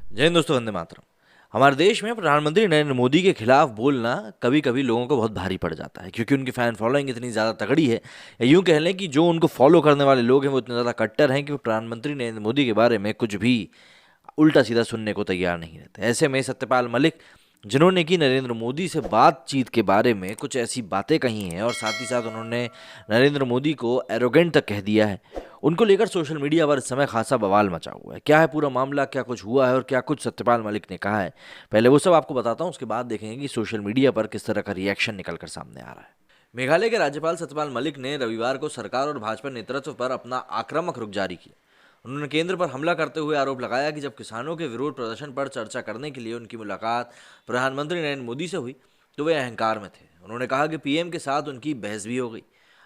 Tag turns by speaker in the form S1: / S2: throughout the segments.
S1: जय हिंद दोस्तों, वंदे मातरम। हमारे देश में प्रधानमंत्री नरेंद्र मोदी के खिलाफ बोलना कभी कभी लोगों को बहुत भारी पड़ जाता है, क्योंकि उनकी फैन फॉलोइंग इतनी ज़्यादा तगड़ी है, या यूं कह लें कि जो उनको फॉलो करने वाले लोग हैं वो इतने ज़्यादा कट्टर हैं कि वो प्रधानमंत्री नरेंद्र मोदी के बारे में कुछ भी उल्टा सीधा सुनने को तैयार नहीं रहते। ऐसे में सत्यपाल मलिक, जिन्होंने कि नरेंद्र मोदी से बातचीत के बारे में कुछ ऐसी बातें कही हैं और साथ ही साथ उन्होंने नरेंद्र मोदी को एरोगेंट तक कह दिया है, उनको लेकर सोशल मीडिया पर इस समय खासा बवाल मचा हुआ है। क्या है पूरा मामला, क्या कुछ हुआ है और क्या कुछ सत्यपाल मलिक ने कहा है, पहले वो सब आपको बताता हूँ, उसके बाद देखेंगे कि सोशल मीडिया पर किस तरह का रिएक्शन निकल कर सामने आ रहा है। मेघालय के राज्यपाल सत्यपाल मलिक ने रविवार को सरकार और भाजपा नेतृत्व पर अपना आक्रामक रुख जारी किया। उन्होंने केंद्र पर हमला करते हुए आरोप लगाया कि जब किसानों के विरोध प्रदर्शन पर चर्चा करने के लिए उनकी मुलाकात प्रधानमंत्री नरेंद्र मोदी से हुई तो वे अहंकार में थे। उन्होंने कहा कि पीएम के साथ उनकी बहस भी हो गई।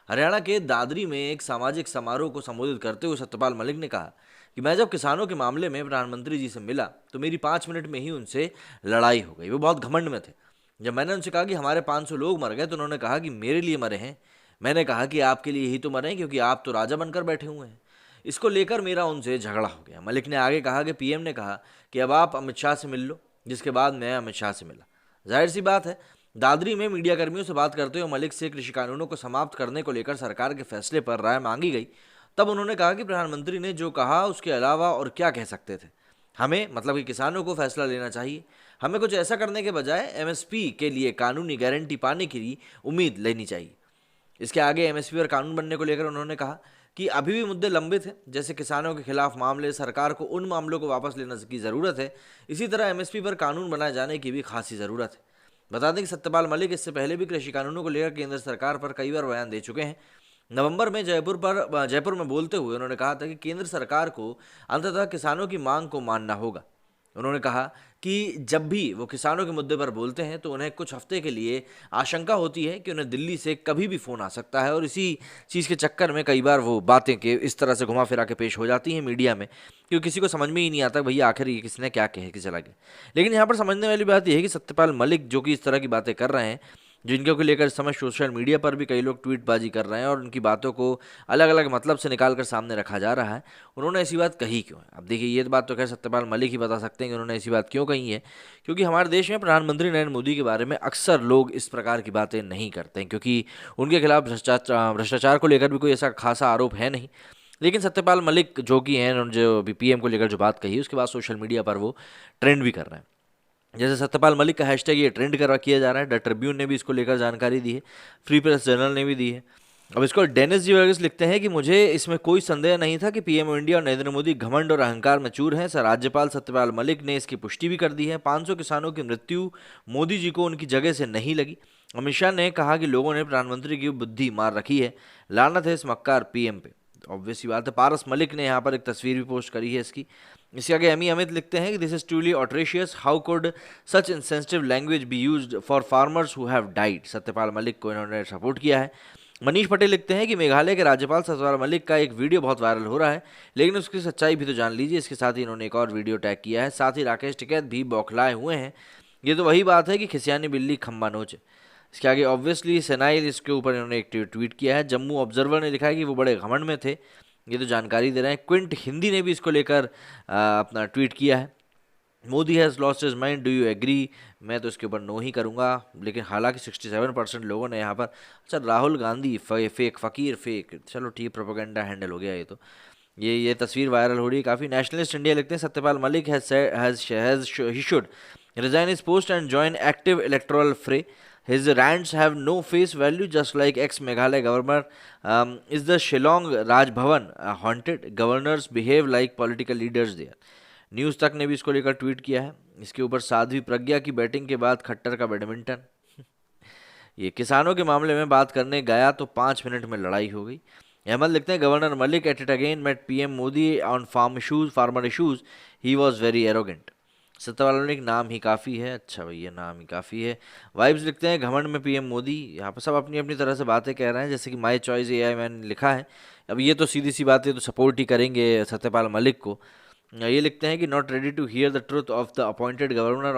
S1: हरियाणा के दादरी में एक सामाजिक समारोह को संबोधित करते हुए सत्यपाल मलिक ने कहा कि मैं जब किसानों के मामले में प्रधानमंत्री जी से मिला तो मेरी 5 मिनट में ही उनसे लड़ाई हो गई। वो बहुत घमंड में थे। जब मैंने उनसे कहा कि हमारे 500 लोग मर गए तो उन्होंने कहा कि मेरे लिए मरे हैं। मैंने कहा कि आपके लिए ही तो मरे हैं, क्योंकि आप तो राजा बनकर बैठे हुए हैं। इसको लेकर मेरा उनसे झगड़ा हो गया। मलिक ने आगे कहा कि पीएम ने कहा कि अब आप अमित शाह से मिल लो, जिसके बाद मैं अमित शाह से मिला। जाहिर सी बात है, दादरी में मीडिया कर्मियों से बात करते हुए मलिक से कृषि कानूनों को समाप्त करने को लेकर सरकार के फैसले पर राय मांगी गई। तब उन्होंने कहा कि प्रधानमंत्री ने जो कहा उसके अलावा और क्या कह सकते थे। हमें, मतलब कि किसानों को फैसला लेना चाहिए। हमें कुछ ऐसा करने के बजाय एमएसपी के लिए कानूनी गारंटी पाने की उम्मीद लेनी चाहिए। इसके आगे एमएसपी पर कानून बनने को लेकर उन्होंने कहा कि अभी भी मुद्दे लंबित हैं, जैसे किसानों के खिलाफ मामले, सरकार को उन मामलों को वापस लेने की ज़रूरत है। इसी तरह एमएसपी पर कानून बनाए जाने की भी खासी ज़रूरत है। बता दें कि सत्यपाल मलिक इससे पहले भी कृषि कानूनों को लेकर केंद्र सरकार पर कई बार बयान दे चुके हैं। नवंबर में जयपुर में बोलते हुए उन्होंने कहा था कि केंद्र सरकार को अंततः किसानों की मांग को मानना होगा। उन्होंने कहा कि जब भी वो किसानों के मुद्दे पर बोलते हैं तो उन्हें कुछ हफ्ते के लिए आशंका होती है कि उन्हें दिल्ली से कभी भी फ़ोन आ सकता है, और इसी चीज़ के चक्कर में कई बार वो बातें के इस तरह से घुमा फिरा के पेश हो जाती हैं मीडिया में, क्योंकि किसी को समझ में ही नहीं आता भैया आखिर ये किसने क्या कहे कि चला गया। लेकिन यहाँ पर समझने वाली बात यह है कि सत्यपाल मलिक जो कि इस तरह की बातें कर रहे हैं, जिनको को लेकर इस समय सोशल मीडिया पर भी कई लोग ट्वीटबाजी कर रहे हैं और उनकी बातों को अलग अलग मतलब से निकाल कर सामने रखा जा रहा है, उन्होंने ऐसी बात कही क्यों है। अब देखिए, ये बात तो खैर सत्यपाल मलिक ही बता सकते हैं कि उन्होंने ऐसी बात क्यों कही है, क्योंकि हमारे देश में प्रधानमंत्री नरेंद्र मोदी के बारे में अक्सर लोग इस प्रकार की बातें नहीं करते हैं, क्योंकि उनके खिलाफ भ्रष्टाचार को लेकर भी कोई ऐसा खासा आरोप है नहीं। लेकिन सत्यपाल मलिक जो कि हैं, उन्होंने जो अभी पीएम को लेकर जो बात कही उसके बाद सोशल मीडिया पर वो ट्रेंड भी कर रहे हैं। जैसे सत्यपाल मलिक का हैशटैग ये ट्रेंड करा किया जा रहा है। द ट्रिब्यून ने भी इसको लेकर जानकारी दी है, फ्री प्रेस जर्नल ने भी दी है। अब इसको डेनिस जी वर्गीस लिखते हैं कि मुझे इसमें कोई संदेह नहीं था कि पीएम इंडिया और नरेंद्र मोदी घमंड और अहंकार में चूर हैं। सर, राज्यपाल सत्यपाल मलिक ने इसकी पुष्टि भी कर दी है। 500 किसानों की मृत्यु मोदी जी को उनकी जगह से नहीं लगी। अमित शाह ने कहा कि लोगों ने प्रधानमंत्री की बुद्धि मार रखी है, लानत है इस मक्कार पीएम पे। ऑब्वियस सी बात है। पारस मलिक ने यहाँ पर एक तस्वीर भी पोस्ट करी है इसकी। इसके आगे एमी अमित लिखते हैं कि this is truly outrageous, how could such insensitive language be used for farmers who have died. Satyapal Malik को इन्होंने सपोर्ट किया है। मनीष पटेल लिखते हैं कि मेघालय के राज्यपाल सत्यपाल मलिक का एक वीडियो बहुत वायरल हो रहा है, लेकिन उसकी सच्चाई भी तो जान लीजिए। इसके साथ ही इन्होंने एक और वीडियो टैग किया है। साथ ही राकेश टिकैत भी बौखलाए हुए हैं। ये तो वही बात है कि खिसियानी बिल्ली खम्बा नोचे। इसके आगे ऑब्वियसली सेनाइल, इसके ऊपर इन्होंने एक ट्वीट किया है। जम्मू ऑब्जर्वर ने लिखा है कि वो बड़े घमंड में थे। ये तो जानकारी दे रहे हैं। क्विंट हिंदी ने भी इसको लेकर अपना ट्वीट किया है। Modi has lost his mind, do you agree. मैं तो इसके ऊपर नो ही करूंगा, लेकिन हालांकि 67% लोगों ने यहाँ पर, अच्छा राहुल गांधी फेक, फ़कीर फेक, चलो ठीक, प्रोपेगेंडा हैंडल हो गया ये तो। ये तस्वीर वायरल हो रही है काफ़ी। नेशनलिस्ट इंडिया लिखते हैं Satyapal Malik he should resign his post and join active electoral fray. His rants have no face value, just like ex-Meghalaya governor. Is the Shillong Raj Bhavan haunted? Governors behave like political leaders there. News तक ने भी इसको लेकर tweet किया है। इसके ऊपर साध्वी प्रज्ञा की बैटिंग के बाद खट्टर का बैडमिंटन। ये किसानों के मामले में बात करने गया तो 5 मिनट में लड़ाई हो गई। अहमद लिखते हैं governor Malik at it again met PM Modi on farmer issues, he was very arrogant. Satyapal Malik नाम ही काफ़ी है। अच्छा भैया, नाम ही काफ़ी है। वाइब्स लिखते हैं घमंड में पीएम मोदी। यहाँ पर सब अपनी अपनी तरह से बातें कह रहे हैं, जैसे कि माई चॉइस एआई मैंने लिखा है। अब ये तो सीधी सी बात है, तो सपोर्ट ही करेंगे सत्यपाल मलिक को। ये लिखते हैं कि not ready to hear the truth of the appointed governor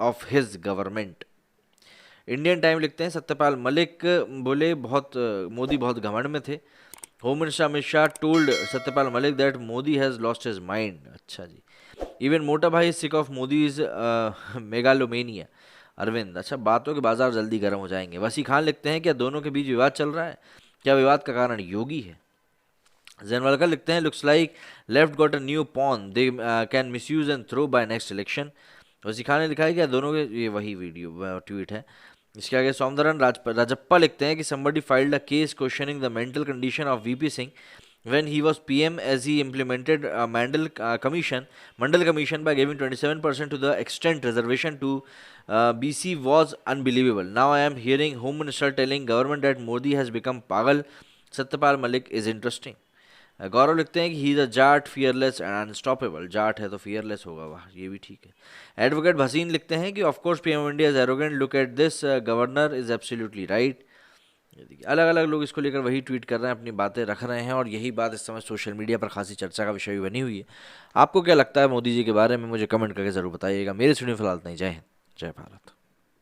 S1: of his government. Indian time लिखते हैं सत्यपाल मलिक बोले मोदी बहुत घमंड में थे। Home minister Amit Shah told Satyapal Malik that Modi has lost his mind. अच्छा जी, even Mota Bhai sick of Modi is megalomania. Arvind, अच्छा बातों के बाजार जल्दी गर्म हो जाएंगे। वसी खान लिखते हैं क्या दोनों के बीच विवाद चल रहा है, क्या विवाद का कारण योगी है। जैनवालकर लिखते हैं looks like left got a new pawn they can misuse and throw by next election. Wasi Khan ने लिखा है क्या दोनों के, ये वही वीडियो ट्वीट है। इसके आगे सौंदरन राजप्पा लिखते हैं कि somebody filed a case questioning the mental condition of VP Singh when he was PM as he implemented a Mandal Commission by giving 27% to the extent reservation to BC was unbelievable. Now I am hearing Home Minister telling government that Modi has become pagal. Satyapal Malik is interesting. गौरव लिखते हैं कि he is a Jat fearless and unstoppable. Jat है तो fearless होगा, वाह ये भी ठीक है। एडवोकेट भसीन लिखते हैं कि of course PM of India is arrogant, look at this governor is absolutely right. अलग अलग लोग इसको लेकर वही ट्वीट कर रहे हैं, अपनी बातें रख रहे हैं और यही बात इस समय सोशल मीडिया पर खासी चर्चा का विषय भी बनी हुई है। आपको क्या लगता है मोदी जी के बारे में, मुझे कमेंट करके ज़रूर बताइएगा। मेरे स्टूडियो फिलहाल नहीं, जय हिंद जय भारत।